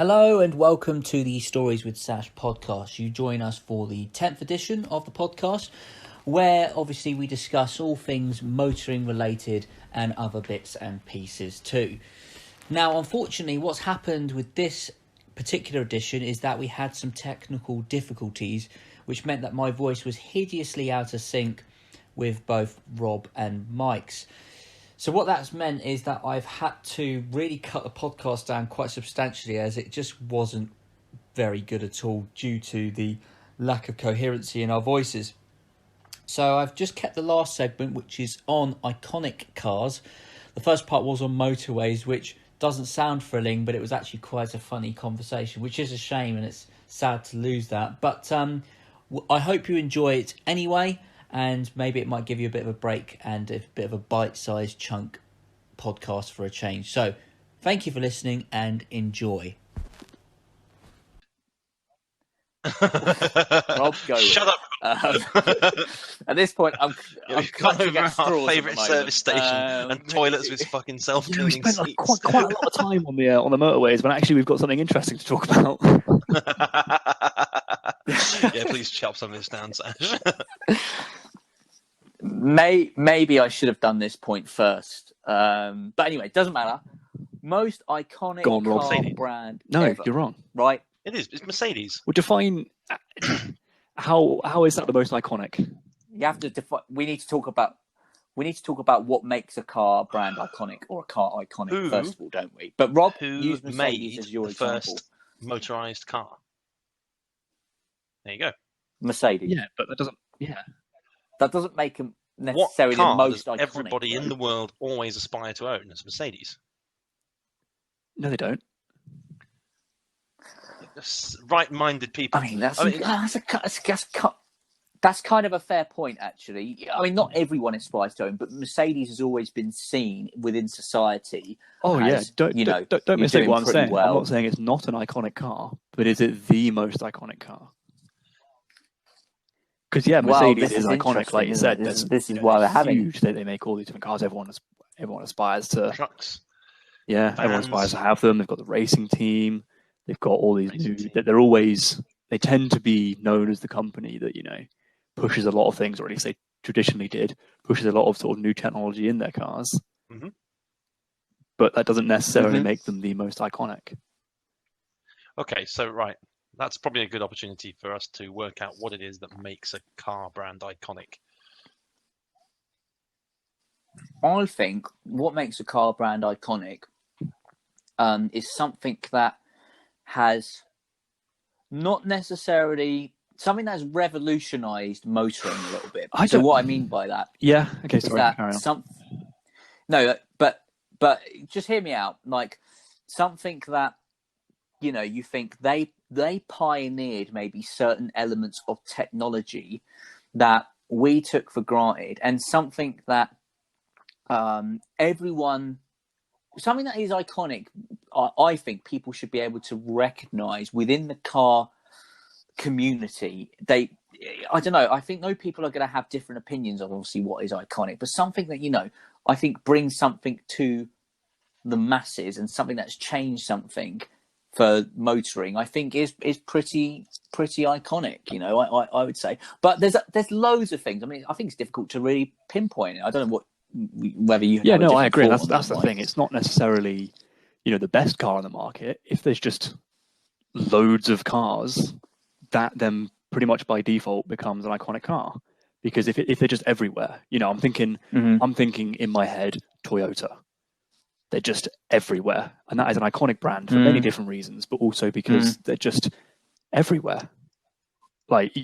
Hello and welcome to the Stories with Sash podcast. You join us for the 10th edition of the podcast, where obviously we discuss all things motoring related and other bits and pieces too. Now, unfortunately, what's happened with this particular edition is that we had some technical difficulties, which meant that my voice was hideously out of sync with both Rob and Mike's. So what that's meant is that I've had to really cut the podcast down quite substantially, as it just wasn't very good at all due to the lack of coherency in our voices. So I've just kept the last segment, which is on iconic cars. The first part was on motorways, which doesn't sound thrilling, but it was actually quite a funny conversation, which is a shame, and it's sad to lose that. But I hope you enjoy it anyway. And maybe it might give you a bit of a break and a bit of a bite-sized chunk podcast for a change. So, thank you for listening and enjoy. Rob, go. Shut up. At this point, I'm clutching at straws. Our favourite service station and toilets with fucking self-cleaning we spent seats. Quite a lot of time on the motorways, but actually we've got something interesting to talk about. Yeah, please chop some of this down, Sash. Maybe I should have done this point first. But anyway, it doesn't matter. Most iconic car brand ever. You're wrong. Right? It is. It's Mercedes. Well, define how is that the most iconic? You have to define. We need to talk about what makes a car brand iconic or a car iconic first of all, don't we? But Rob, use Mercedes as your example. First motorized car? There you go. Mercedes. Yeah, but that doesn't. Yeah. That doesn't make them necessarily the most iconic. Everybody in the world always aspire to own as Mercedes. No, they don't. Right-minded people. I mean, that's kind of a fair point, actually. I mean, not everyone aspires to own, but Mercedes has always been seen within society. Oh as, yeah, don't mistake what I'm saying. Well. I'm not saying it's not an iconic car, but is it the most iconic car? Because Mercedes is iconic, like you said. This is why they're having huge. They make all these different cars. Everyone aspires to trucks. Yeah, vans. Everyone aspires to have them. They've got the racing team. They've got all these new. They tend to be known as the company that pushes a lot of things, or at least they traditionally did, pushes a lot of sort of new technology in their cars. Mm-hmm. But that doesn't necessarily make them the most iconic. Okay, so right. That's probably a good opportunity for us to work out what it is that makes a car brand iconic. I think what makes a car brand iconic is something that has not necessarily something that's revolutionized motoring a little bit. So what I mean by that, okay, sorry, carry on. No, but just hear me out. Like something that you think they pioneered maybe certain elements of technology that we took for granted, and something that something that is iconic. I think people should be able to recognize within the car community. I don't know. I think no people are going to have different opinions on obviously what is iconic, but something that I think brings something to the masses and something that's changed something for motoring, I think is pretty iconic. I would say. But there's loads of things. I mean, I think it's difficult to really pinpoint it. I don't know whether you. Yeah, no, I agree. That's the thing. It's not necessarily the best car on the market. If there's just loads of cars, that then pretty much by default becomes an iconic car. Because if they're just everywhere, I'm thinking in my head Toyota. They're just everywhere, and that is an iconic brand for many different reasons, but also because they're just everywhere. Like,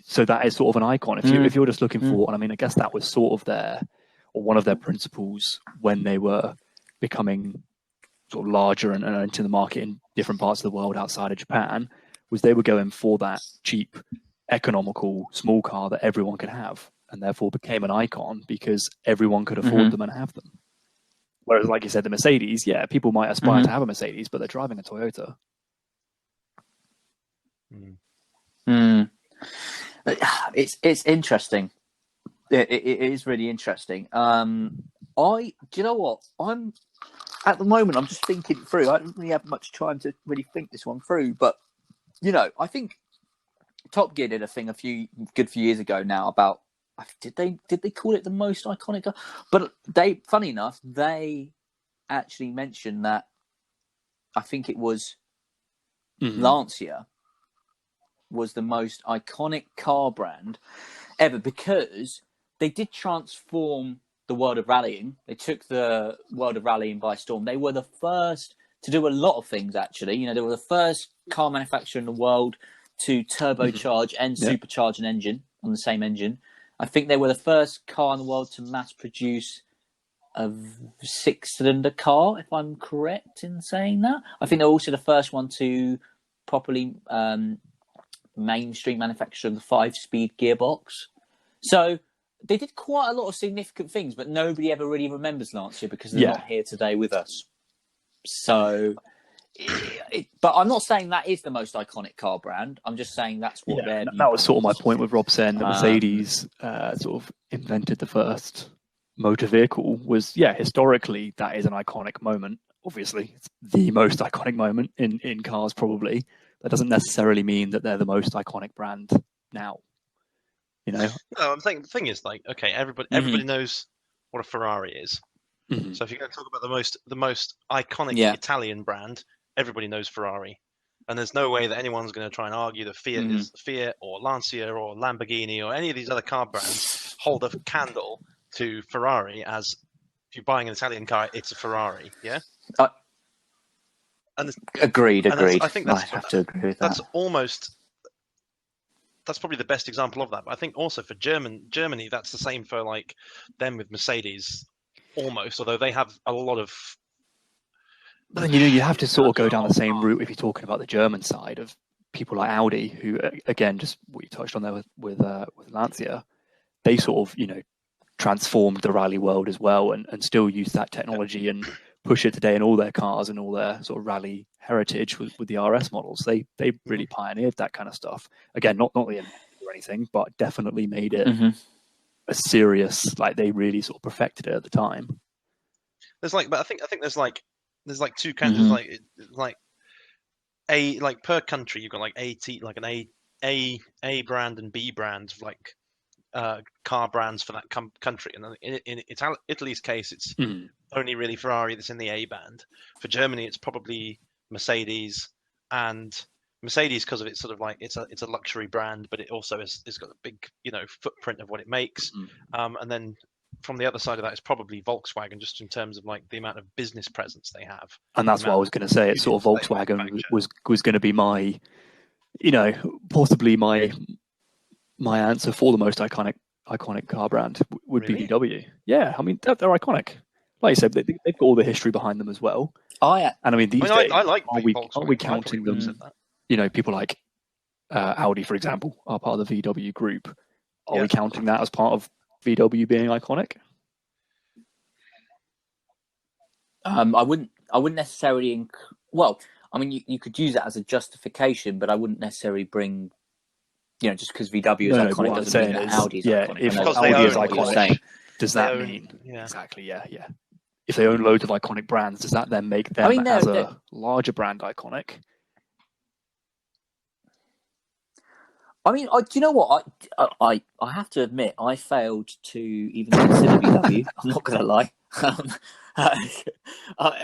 so that is sort of an icon. If you're just looking for, and I mean, I guess that was sort of one of their principles when they were becoming sort of larger and into the market in different parts of the world outside of Japan, was they were going for that cheap, economical, small car that everyone could have, and therefore became an icon because everyone could afford them and have them. Whereas, like you said, the Mercedes, people might aspire to have a Mercedes, but they're driving a Toyota. It's interesting. It is really interesting. Do you know what? at the moment, I'm just thinking through. I don't really have much time to really think this one through, but I think Top Gear did a thing a few years ago now about did they call it the most iconic car? But funny enough, they actually mentioned that I think it was Lancia was the most iconic car brand ever because they did transform the world of rallying. They took the world of rallying by storm. They were the first to do a lot of things, actually. They were the first car manufacturer in the world to turbocharge and supercharge an engine on the same engine. I think they were the first car in the world to mass produce a 6-cylinder car, if I'm correct in saying that. I think they're also the first one to properly mainstream manufacture the 5-speed gearbox. So they did quite a lot of significant things, but nobody ever really remembers Lancia because they're not here today with us. So, but I'm not saying that is the most iconic car brand. I'm just saying that's what they're. That was sort of my point with Rob saying that Mercedes sort of invented the first motor vehicle. Was historically that is an iconic moment. Obviously, it's the most iconic moment in cars. Probably that doesn't necessarily mean that they're the most iconic brand now. No, I'm saying the thing is okay, everybody knows what a Ferrari is. So if you're going to talk about the most iconic Italian brand, everybody knows Ferrari, and there's no way that anyone's going to try and argue that Fiat is Fiat or Lancia or Lamborghini or any of these other car brands hold a candle to Ferrari as if you're buying an Italian car, it's a Ferrari. Yeah. Agreed. I think I have to agree with that. That's probably the best example of that. But I think also for Germany, that's the same for them with Mercedes, almost. Although they have a lot of. But then you have to sort of go down the same route if you're talking about the German side of people like Audi, who again, just what you touched on there with Lancia, they sort of transformed the rally world as well, and still use that technology and push it today in all their cars and all their sort of rally heritage with the RS models. They really pioneered that kind of stuff. Again, not the end or anything, but definitely made it a serious, they really sort of perfected it at the time. There's but I think there's two kinds of per country you've got an A brand and B brand of car brands for that country, and in Italy's case it's only really Ferrari that's in the A band. For Germany it's probably Mercedes, and Mercedes because of its sort of it's a luxury brand, but it also it's got a big footprint of what it makes, and then from the other side of that is probably Volkswagen, just in terms of the amount of business presence they have. And that's what I was going to say. It's sort of Volkswagen was going to be my, possibly my answer for the most iconic car brand would be VW. Yeah, I mean they're iconic. Like you said, they've got all the history behind them as well. I mean these days, I like are we counting them? People like Audi, for example, are part of the VW group. Are we counting that as part of VW being iconic? I wouldn't necessarily. Well, I mean, you could use that as a justification, but I wouldn't necessarily bring. Just because VW is iconic doesn't mean that Audi is iconic. If Audi is iconic, does that mean exactly? Yeah. If they own loads of iconic brands, does that then make them as a larger brand iconic? I mean, do you know what? I have to admit, I failed to even consider VW. I'm not going to lie,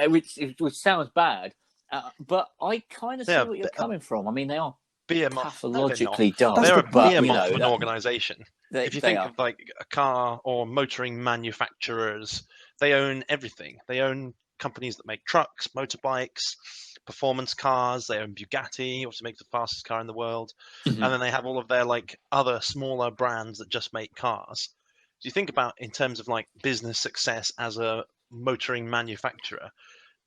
which sounds bad, but I kind of see what you're coming from. I mean, they are pathologically dumb. They're a behemoth of an organisation. If you think of a car or motoring manufacturers, they own everything. They own companies that make trucks, motorbikes, performance cars. They own Bugatti, also makes the fastest car in the world, and then they have all of their other smaller brands that just make cars. So you think about in terms of business success as a motoring manufacturer,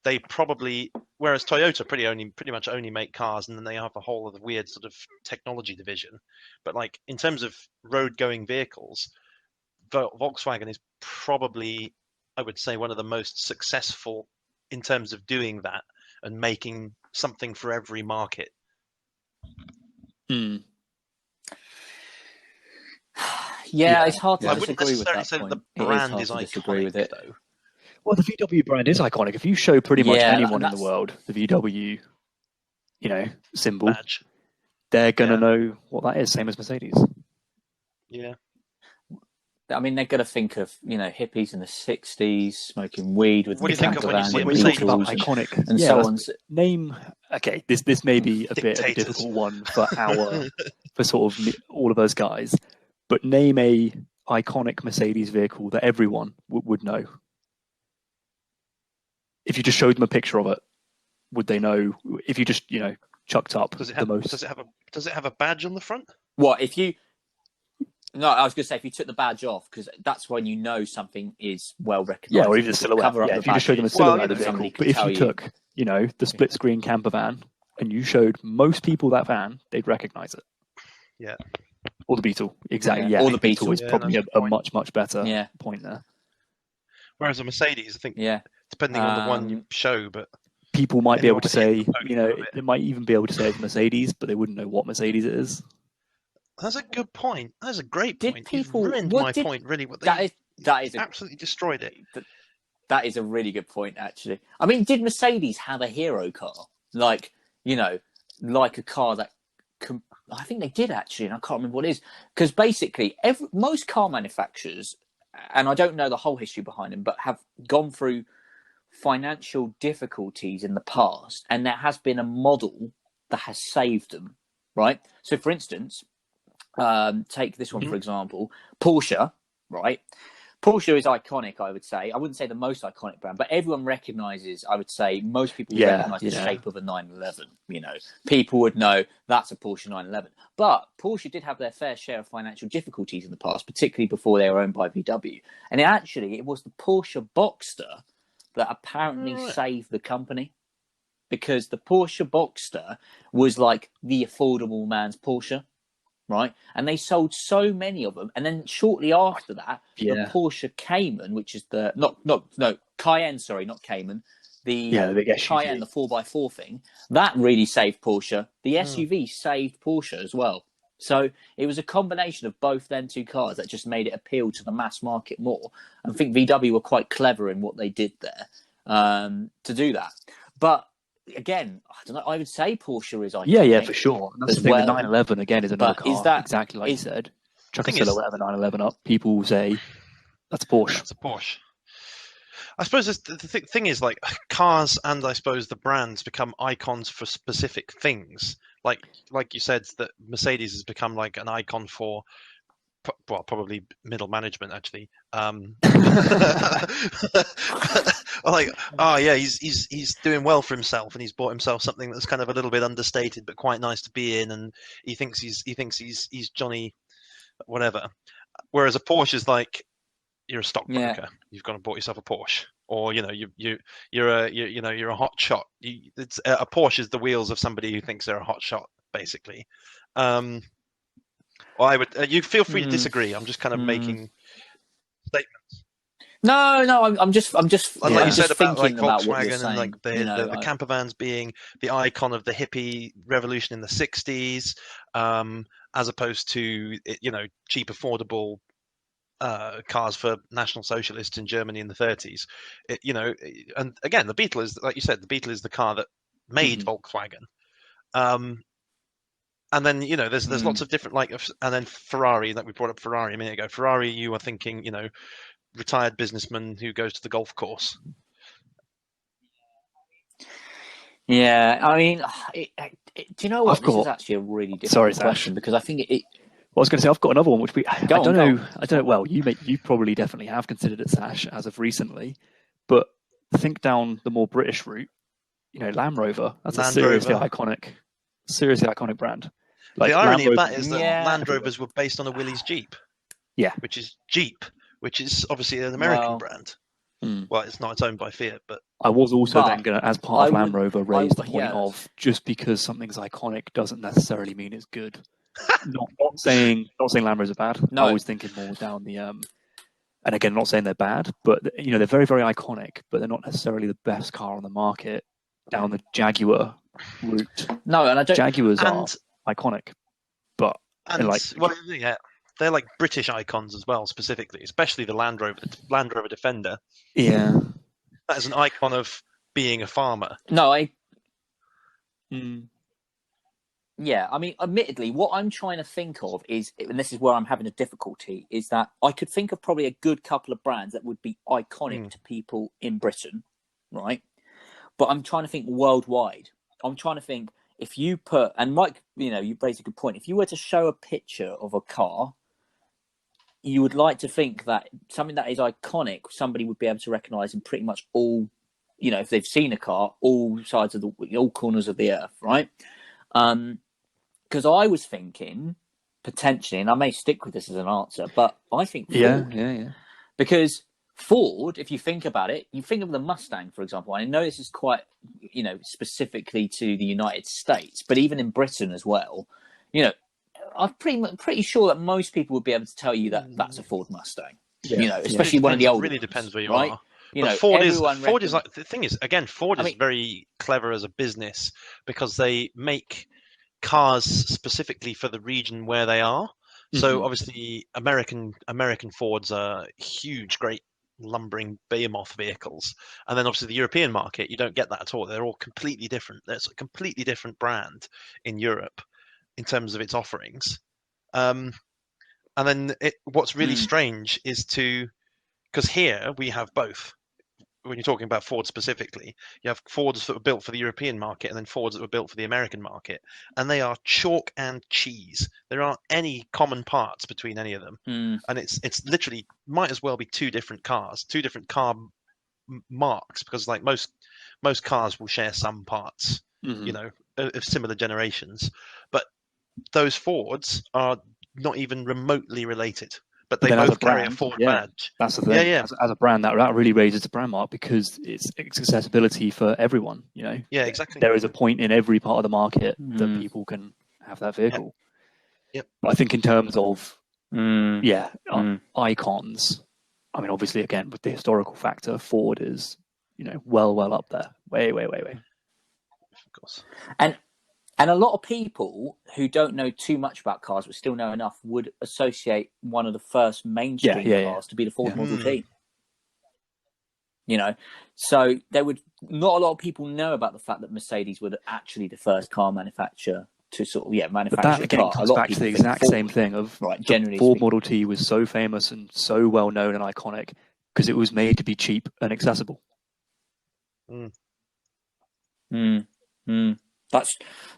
they probably, whereas Toyota pretty much only make cars, and then they have a whole other weird sort of technology division. But in terms of road going vehicles, Volkswagen is probably, I would say, one of the most successful in terms of doing that and making something for every market. Yeah, it's hard to disagree with that I wouldn't necessarily say point. that the brand is iconic, though. Well, the VW brand is iconic. If you show pretty much anyone in the world the VW, symbol, badge, they're gonna know what that is. Same as Mercedes. Yeah. I mean, they're going to think of hippies in the '60s smoking weed with what do you think of when you see iconic and so on. Name this may be a bit of a difficult one for for sort of all of us guys, but name a iconic Mercedes vehicle that everyone would know. If you just showed them a picture of it, would they know? If you just chucked up Does it have a badge on the front? What if you? No, I was going to say if you took the badge off, because that's when you know something is well recognised. Yeah, or even the silhouette. If you just showed them a silhouette of the vehicle. But if you took, the split screen camper van and you showed most people that van, they'd recognise it. Yeah. Or the Beetle, exactly. Yeah. Or the Beetle is probably a much better point there. Whereas a Mercedes, I think, depending on the one you show, but people might be able to say, they might even be able to say it's Mercedes, but they wouldn't know what Mercedes it is. That's a good point. That's a great point. You've ruined my point, really. That is absolutely destroyed it. That is a really good point, actually. I mean, did Mercedes have a hero car? Like a car that... I think they did, actually, and I can't remember what it is. Because basically, most car manufacturers, and I don't know the whole history behind them, but have gone through financial difficulties in the past, and there has been a model that has saved them, right? So, for instance... take this one, for example, Porsche, right? Porsche is iconic, I would say. I wouldn't say the most iconic brand, but everyone recognises, I would say, most people recognise the shape of a 911. People would know that's a Porsche 911. But Porsche did have their fair share of financial difficulties in the past, particularly before they were owned by VW. And it was the Porsche Boxster that apparently saved the company. Because the Porsche Boxster was like the affordable man's Porsche. Right, and they sold so many of them, and then shortly after that, the Porsche Cayman, which is the Cayenne, sorry, not Cayman, the Cayenne, the 4x4 thing, that really saved Porsche. The SUV saved Porsche as well. So it was a combination of both them two cars that just made it appeal to the mass market more. I think VW were quite clever in what they did there to do that, but. Again, I don't know. I would say Porsche is iconic. Yeah, for sure. And that's the thing. The 911 again is another car. Exactly like you said. Chuck a silhouette of a 911 up. People will say that's a Porsche. That's a Porsche. I suppose the thing is, like, cars and I suppose the brands become icons for specific things. Like you said, that Mercedes has become like an icon for. Well, probably middle management actually. Like, he's doing well for himself, and he's bought himself something that's kind of a little bit understated but quite nice to be in, and he thinks he's Johnny, whatever. Whereas a Porsche is like, you're a stockbroker. You've gone and bought yourself a Porsche, or you're a hot shot. It's a Porsche is the wheels of somebody who thinks they're a hot shot, basically. Well, I would. You feel free to disagree. I'm just kind of making statements. No, I'm just. Like you said about like Volkswagen and like the camper vans being the icon of the hippie revolution in the '60s, as opposed to cheap, affordable cars for National Socialists in Germany in the '30s. And again, the Beetle is, like you said, the car that made Volkswagen. And then there's lots of different and then Ferrari, that we brought up Ferrari a minute ago. Ferrari, you were thinking retired businessman who goes to the golf course. Yeah, I mean, do you know what? This is actually a really difficult question, because I think it. Well, I was going to say I've got another one which I don't know. Well, you probably definitely have considered it, Sash, as of recently, but think down the more British route. Land Rover. That's a seriously iconic brand. Like, the irony of that is that Land Rovers were based on a Willys Jeep. Yeah. Which is Jeep, which is obviously an American brand. Well, it's not. It's owned by Fiat, but I was also then going to, as part of Land Rover, raise the point of just because something's iconic doesn't necessarily mean it's good. not saying Land Rovers are bad. No. I was thinking more down the and again, not saying they're bad, but they're very, very iconic, but they're not necessarily the best car on the market down the Jaguar route. No, and I don't. Jaguars are iconic, but they're like British icons as well, specifically, especially the Land Rover Defender. Yeah, That is an icon of being a farmer. No, Yeah, I mean, admittedly, what I'm trying to think of is, and this is where I'm having a difficulty, is that I could think of probably a good couple of brands that would be iconic to people in Britain, right? But I'm trying to think worldwide. I'm trying to think if you put, and Mike, you raised a good point. If you were to show a picture of a car, you would like to think that something that is iconic, somebody would be able to recognise in pretty much all, if they've seen a car, all sides of all corners of the earth, right? Because I was thinking potentially, and I may stick with this as an answer, but I think Ford. Yeah. Because Ford, if you think about it, you think of the Mustang, for example. I know this is quite, specifically to the United States, but even in Britain as well, I'm pretty sure that most people would be able to tell you that that's a Ford Mustang. Yeah. Especially one of the older. It really depends where you right? are. But Ford is like, the thing is, again, Ford is very clever as a business because they make cars specifically for the region where they are. So obviously American Fords are huge, great lumbering behemoth vehicles, and then obviously the European market, you don't get that at all. They're all completely different. There's a completely different brand in Europe in terms of its offerings. And then what's really strange is because here we have both. When you're talking about Ford specifically, you have Fords that were built for the European market and then Fords that were built for the American market, and they are chalk and cheese. There aren't any common parts between any of them, and it's literally might as well be two different cars, two different car marks, because like most cars will share some parts, of similar generations, but those Fords are not even remotely related. But they both carry a Ford badge. That's the thing. Yeah. As a brand, that really raises the brand mark because it's accessibility for everyone. Yeah, exactly. There is a point in every part of the market that people can have that vehicle. Yep. But I think in terms of icons, I mean, obviously, again with the historical factor, Ford is well up there, way. Of course. And a lot of people who don't know too much about cars, but still know enough, would associate one of the first mainstream cars to be the Ford Model T. So not a lot of people know about the fact that Mercedes were actually the first car manufacturer to sort of manufacture. But that again comes back to the exact same thing of generally Ford Model T was so famous and so well known and iconic because it was made to be cheap and accessible.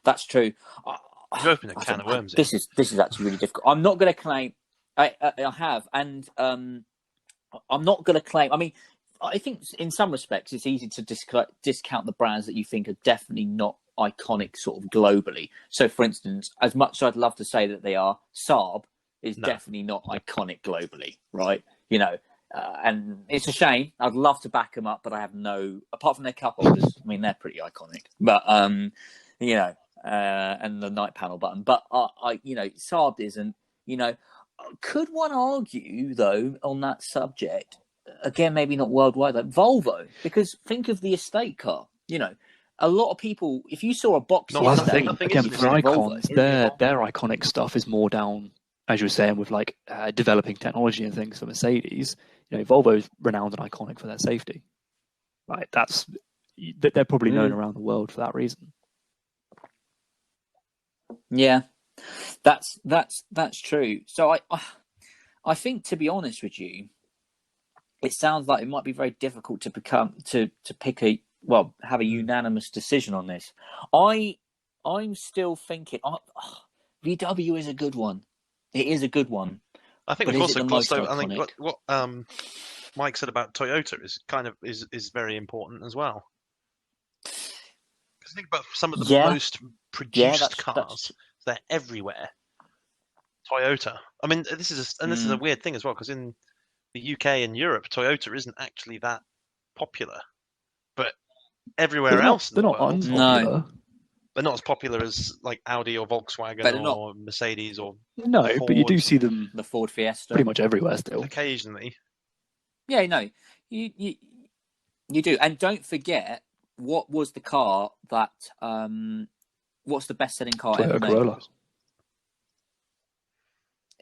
That's true. You open a can of worms. This is actually really difficult. I'm not going to claim. I have, and I'm not going to claim. I mean, I think in some respects it's easy to discount the brands that you think are definitely not iconic, sort of globally. So, for instance, as much as I'd love to say that they are, Saab is definitely not iconic globally, right? And it's a shame. I'd love to back them up, but I have apart from their cup holders. I mean, they're pretty iconic. But and the night panel button. But Saab isn't. Could one argue though on that subject? Again, maybe not worldwide, like Volvo, because think of the estate car. A lot of people, if you saw a box, again for icons, their iconic stuff is more down, as you were saying, with like developing technology and things for Mercedes. Volvo's renowned and iconic for their safety. Right, they're probably known around the world for that reason. Yeah, that's true. So I think, to be honest with you, it sounds like it might be very difficult to pick have a unanimous decision on this. I'm still thinking VW is a good one. It is a good one. I think we've also glossed over. I think what Mike said about Toyota is very important as well. Because think about some of the most produced cars; they're everywhere. Toyota. I mean, this is a weird thing as well, because in the UK and Europe, Toyota isn't actually that popular, but everywhere else in the world, they're not as popular as like Audi or Volkswagen or Mercedes or Ford. But you do see them, the Ford Fiesta, pretty much everywhere still. Occasionally, you do. And don't forget, what was the car that what's the best-selling car ever made? Corolla.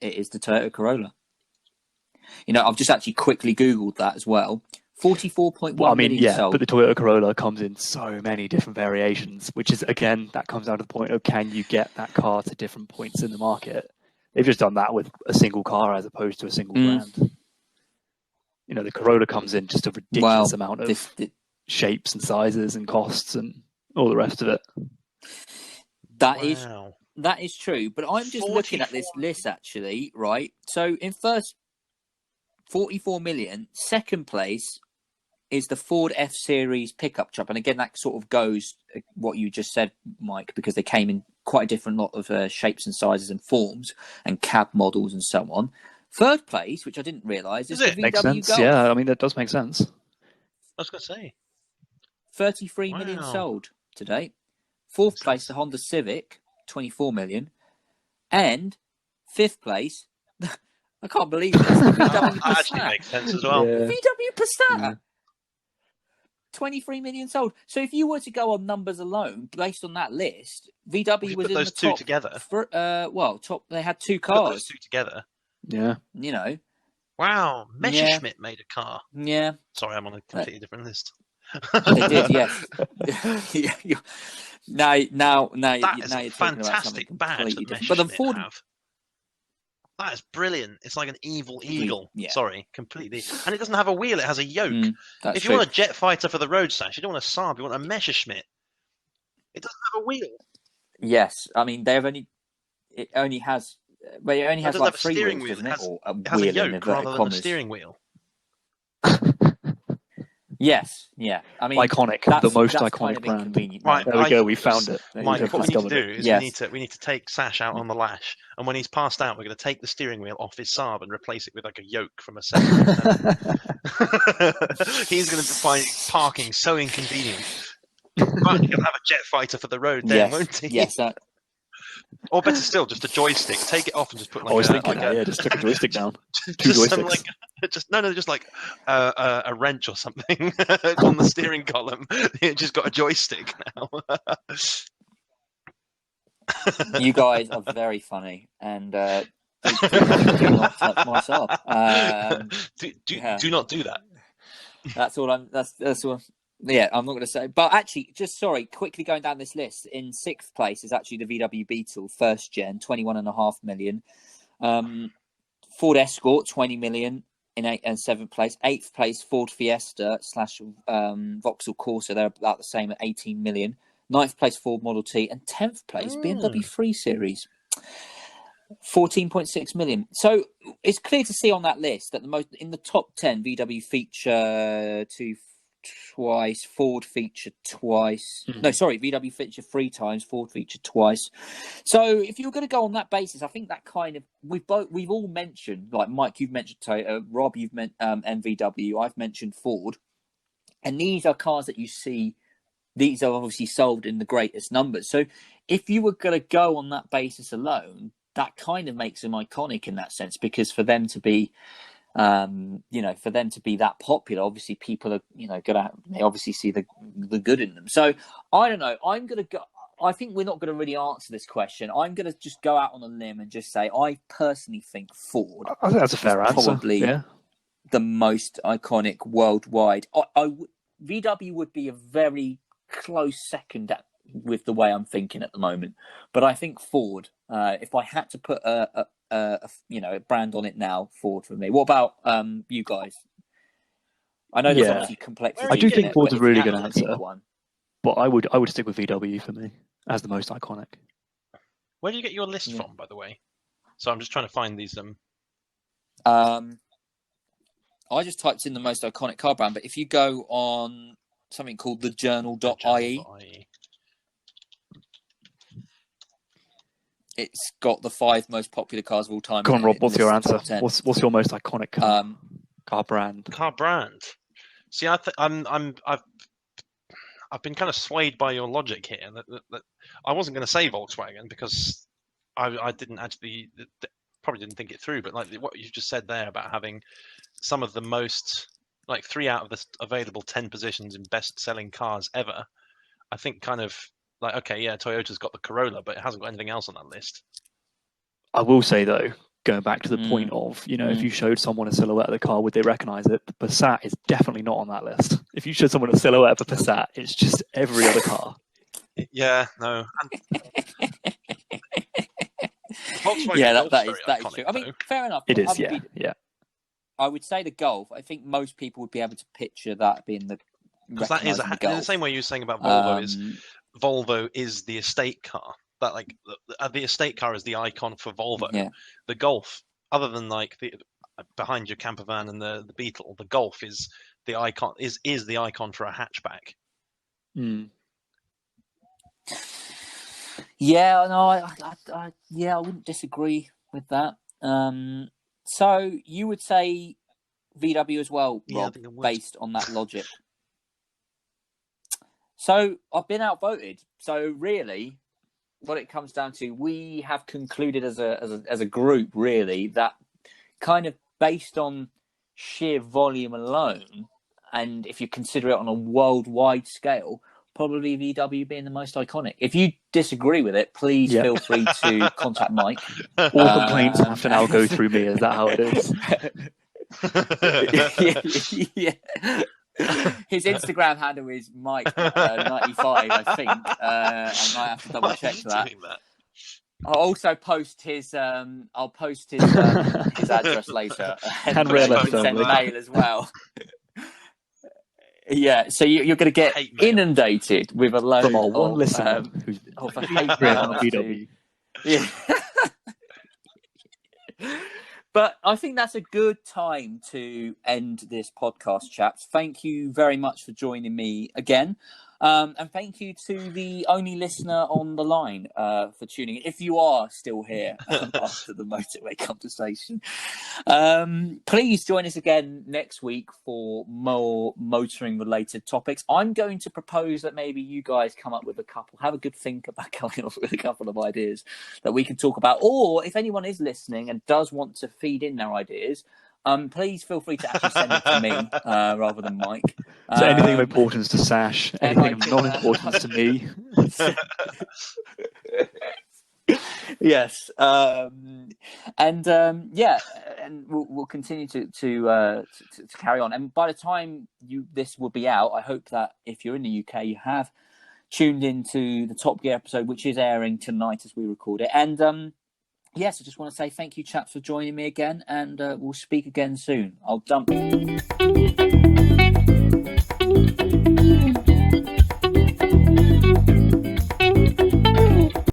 It is the Toyota Corolla. I've just actually quickly Googled that as well. 44.1 million sold. But the Toyota Corolla comes in so many different variations, which is, again, that comes down to the point of, can you get that car to different points in the market? They've just done that with a single car as opposed to a single brand. You know, the Corolla comes in just a ridiculous amount of shapes and sizes and costs and all the rest of it. That is true. But I'm just looking at this list, actually, right? So in first, 44 million. Second place is the Ford F-Series pickup truck. And again, that sort of goes what you just said, Mike, because they came in quite a different lot of shapes and sizes and forms and cab models and so on. Third place, which I didn't realise, is the VW Makes sense. Golf. Yeah, I mean, that does make sense. I was going to say. 33 million sold today. Fourth place, the Honda Civic, 24 million. And fifth place, I can't believe this, the VW Passat. That actually makes sense as well. Yeah. VW Passat. 23 million sold. So if you were to go on numbers alone, based on that list, VW was in the top. Those two together. Top. They had two cars. Put those two together. Yeah. You know. Wow. Messerschmitt made a car. Yeah. Sorry, I'm on a completely different list. They did, yes. now that is a fantastic badge that Messerschmitt but the Ford have. That is brilliant. It's like an evil eagle. Yeah. Sorry, completely. And it doesn't have a wheel. It has a yoke. If you want a jet fighter for the road, Sash, you don't want a Saab. You want a Messerschmitt. It doesn't have a wheel. Yes, I mean it only has like three wheels, doesn't it? Or it has a yoke rather than a steering wheel. Yes, yeah. I mean, iconic, the most iconic brand. Right, there we go. We found it. Mike, what we need to do is we need to take Sash out on the lash, and when he's passed out, we're going to take the steering wheel off his Saab and replace it with like a yoke from a 737. He's going to find parking so inconvenient. But he's going to have a jet fighter for the road then, won't he? Yes. Or better still, just a joystick. Take it off and just put just took a joystick down. Two joysticks. Just like a wrench or something on the steering column. It just got a joystick now. You guys are very funny, and do not touch myself. Do not do that. That's all. That's all. Yeah, I'm not going to say. But actually, quickly going down this list, in sixth place is actually the VW Beetle, first gen, 21.5 million. Ford Escort, 20 million in 8th and 7th place. 8th place, Ford Fiesta / Vauxhall Corsa, they're about the same at 18 million. 9th place, Ford Model T. And 10th place, BMW 3 Series, 14.6 million. So it's clear to see on that list that in the top 10, VW feature twice, Ford featured twice. VW featured 3 times, Ford featured twice. So if you're going to go on that basis, I think that kind of we've all mentioned, like Mike, you've mentioned Toyota, Rob, you've mentioned MVW, I've mentioned Ford, and these are cars that you see. These are obviously sold in the greatest numbers. So if you were going to go on that basis alone, that kind of makes them iconic in that sense, because for them to be for them to be that popular, obviously people are, they obviously see the good in them. So I don't know. I think we're not going to really answer this question. I'm going to just go out on a limb and just say I personally think Ford. I think that's a fair answer. Probably the most iconic worldwide. VW would be a very close second with the way I'm thinking at the moment, but I think Ford. If I had to put a brand on it now, Ford for me. What about you guys? I know there's obviously complexity. I do think Ford's a really good answer, but I would stick with VW for me as the most iconic. Where do you get your list from, by the way? So I'm just trying to find these. I just typed in the most iconic car brand, but if you go on something called thejournal.ie, it's got the 5 most popular cars of all time. Come on, Rob. What's your answer? What's your most iconic car brand? Car brand. See, I've been kind of swayed by your logic here. That I wasn't going to say Volkswagen because I didn't actually probably didn't think it through. But like what you just said there about having some of the most, like 3 out of the available 10 positions in best-selling cars ever, I think kind of. Like, okay, yeah, Toyota's got the Corolla, but it hasn't got anything else on that list. I will say, though, going back to the point of, if you showed someone a silhouette of the car, would they recognize it? The Passat is definitely not on that list. If you showed someone a silhouette of a Passat, it's just every other car. Yeah, no. Yeah, that is true. I mean, fair enough. It is, yeah. I would say the Golf. I think most people would be able to picture that being the. Because that is in the same way you were saying about Volvo. Volvo is the estate car. That the estate car is the icon for Volvo. Yeah. The Golf, other than like the behind your camper van and the Beetle, the Golf is the icon. Is the icon for a hatchback. Mm. Yeah, no, I wouldn't disagree with that. So you would say VW as well, Rob, based on that logic. So I've been outvoted. So really, what it comes down to, we have concluded as a group, really, that kind of based on sheer volume alone, and if you consider it on a worldwide scale, probably VW being the most iconic. If you disagree with it, please feel free to contact Mike. All complaints have to now go through me. Is that how it is? Yeah. His Instagram handle is Mike95, I think. I might have to double check that. I'll also post his. I'll post his address later. And send mail as well. Yeah, so you're going to get inundated with a load from our one listener who's on VW. Yeah. But I think that's a good time to end this podcast, chaps. Thank you very much for joining me again. And thank you to the only listener on the line for tuning in, if you are still here after the motorway conversation. Please join us again next week for more motoring-related topics. I'm going to propose that maybe you guys come up with have a good think about coming up with a couple of ideas that we can talk about. Or if anyone is listening and does want to feed in their ideas, please feel free to actually send it to me rather than Mike. So anything of importance to Sash, anything of non-importance to me. Yes, and we'll continue to carry on. And by the time this will be out, I hope that if you're in the UK, you have tuned into the Top Gear episode, which is airing tonight as we record it. And yes, I just want to say thank you, chaps, for joining me again, and we'll speak again soon. I'll dump you.